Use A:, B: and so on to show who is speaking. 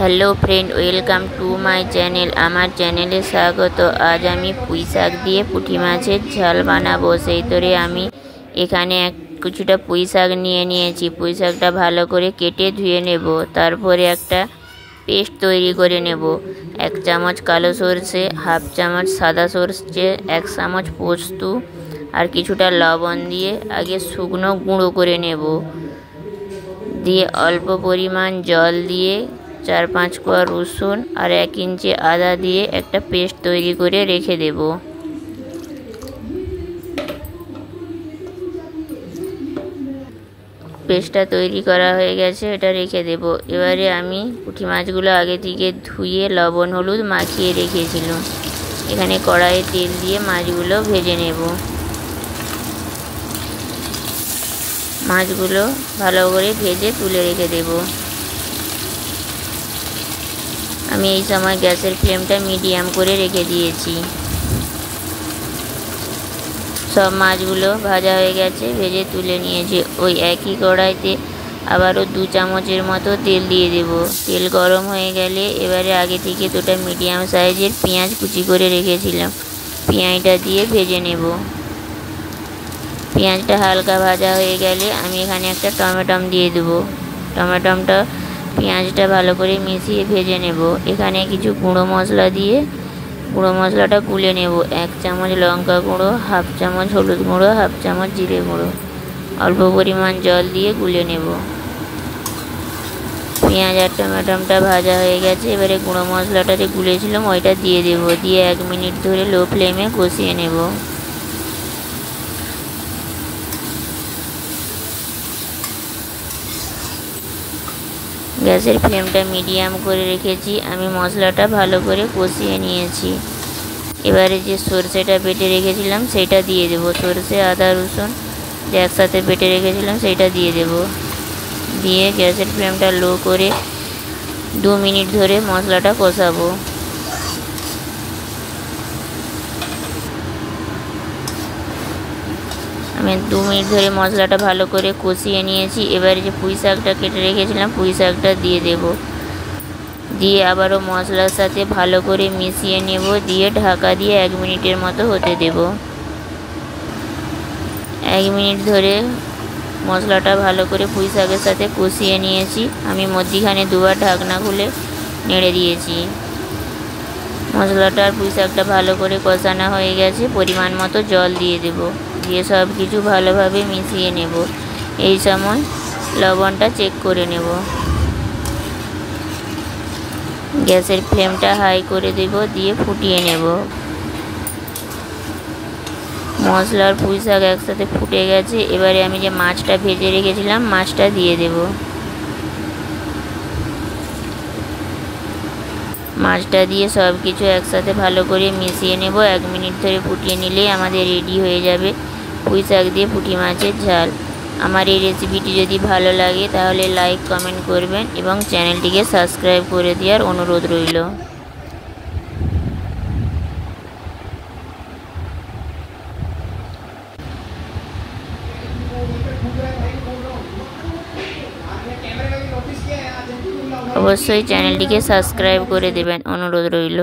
A: Hello friend welcome to my channel आमार चैनेले स्वागत। आज आमी पुई शाक दिए पुठी माछेर झाल बानाबो। सेई तोरे आमी एखाने কিছুটা পুঁই শাক নিয়ে নিয়েছি। পুঁই শাকটা ভালো করে কেটে ধুয়ে নেব। তারপরে একটা পেস্ট তৈরি করে নেব। 1 চামচ কালো সরষে, হাফ চামচ সাদা সরষে, 1 চামচ পোস্ত আর কিছুটা লবণ দিয়ে আগে শুকনো গুঁড়ো করে নেব। দিয়ে অল্প পরিমাণ জল দিয়ে 4-5 কোয়া রসুন আর 1 ইঞ্চি আদা দিয়ে একটা পেস্ট তৈরি করে রেখে দেব। পেস্টটা তৈরি করা হয়ে গেছে, এটা রেখে দেব। এবারে আমি পুঁটি মাছগুলো আগে থেকে ধুয়ে লবণ হলুদ মাখিয়ে রেখেছিলাম। এখানে কড়াইয়ে তেল দিয়ে মাছগুলো ভেজে নেব। মাছগুলো ভালো করে ভেজে তুলে রেখে দেব। আমি এই সময় গ্যাসের ফ্লেমটা মিডিয়াম করে রেখে দিয়েছি। সব মাছগুলো ভাজা হয়ে গেছে, ভেজে তুলে নিয়েছি। ওই একই কড়াইতে আবারও 2 চামচের মতো তেল দিয়ে দেব। তেল গরম হয়ে গেলে এবারে আগে থেকে দুটো মিডিয়াম সাইজের পেঁয়াজ কুচি করে রেখেছিলাম, পেঁয়াজটা দিয়ে ভেজে নেব। পেঁয়াজটা হালকা ভাজা হয়ে গেলে আমি এখানে একটা টমেটো দিয়ে দেবো। টমেটোটা পেঁয়াজটা ভালো করে মিশিয়ে ভেজে নেব। এখানে কিছু গুঁড়ো মশলা দিয়ে গুঁড়ো মশলাটা গুলে নেব। 1 চামচ লঙ্কা গুঁড়ো, হাফ চামচ হলুদ গুঁড়ো, হাফ চামচ জিরে গুঁড়ো, অল্প পরিমাণ জল দিয়ে গুলে নেব। পেঁয়াজ আর টমেটোটা ভাজা হয়ে গেছে, এবারে গুঁড়ো মশলাটা যে গুলেছিলাম ওইটা দিয়ে দেব। দিয়ে 1 মিনিট ধরে লো ফ্লেমে কষিয়ে নেব। গ্যাসের ফ্লেমটা মিডিয়াম করে রেখেছি। আমি মশলাটা ভালো করে কষিয়ে নিয়েছি। এবারে যে সরষেটা বেটে রেখেছিলাম সেটা দিয়ে দেব। সরষে আদা রসুন যে একসাথে বেটে রেখেছিলাম সেটা দিয়ে দেব। দিয়ে গ্যাসের ফ্লেমটা লো করে 2 মিনিট ধরে মশলাটা কষাবো। আমি 2 মিনিট ধরে মশলাটা ভালো করে কষিয়ে নিয়েছি। এবারে যে পুঁই শাকটা কেটে রেখেছিলাম পুঁই শাকটা দিয়ে দেব। দিয়ে আবারও মশলার সাথে ভালো করে মিশিয়ে নেব। দিয়ে ঢাকা দিয়ে 1 মিনিটের মতো হতে দেব। 1 মিনিট ধরে মশলাটা ভালো করে পুঁই শাকের সাথে কষিয়ে নিয়েছি। আমি মধ্যিখানে 2 বার ঢাকনা খুলে নেড়ে দিয়েছি। মশলাটা আর পুঁই শাকটা ভালো করে কষানো হয়ে গেছে। পরিমাণ মতো জল দিয়ে দেব। দিয়ে সব কিছু ভালোভাবে মিশিয়ে নেব। এই সময় লবণটা চেক করে নেব। গ্যাসের ফ্লেমটা হাই করে দেব। দিয়ে ফুটিয়ে নেব। মশলা আর পুঁই শাক একসাথে ফুটে গেছে। এবারে আমি যে মাছটা ভেজে রেখেছিলাম মাছটা দিয়ে দেব। মাছটা দিয়ে সব কিছু একসাথে ভালো করে মিশিয়ে নেব। 1 মিনিট ধরে ফুটিয়ে নিলেই আমাদের রেডি হয়ে যাবে পুঁই শাক দিয়ে পুঁটি মাছের ঝাল। আমার এই রেসিপিটি যদি ভালো লাগে তাহলে লাইক কমেন্ট করবেন এবং চ্যানেলটিকে সাবস্ক্রাইব করে দেওয়ার অনুরোধ রইল। অবশ্যই চ্যানেলটিকে সাবস্ক্রাইব করে দেবেন, অনুরোধ রইল।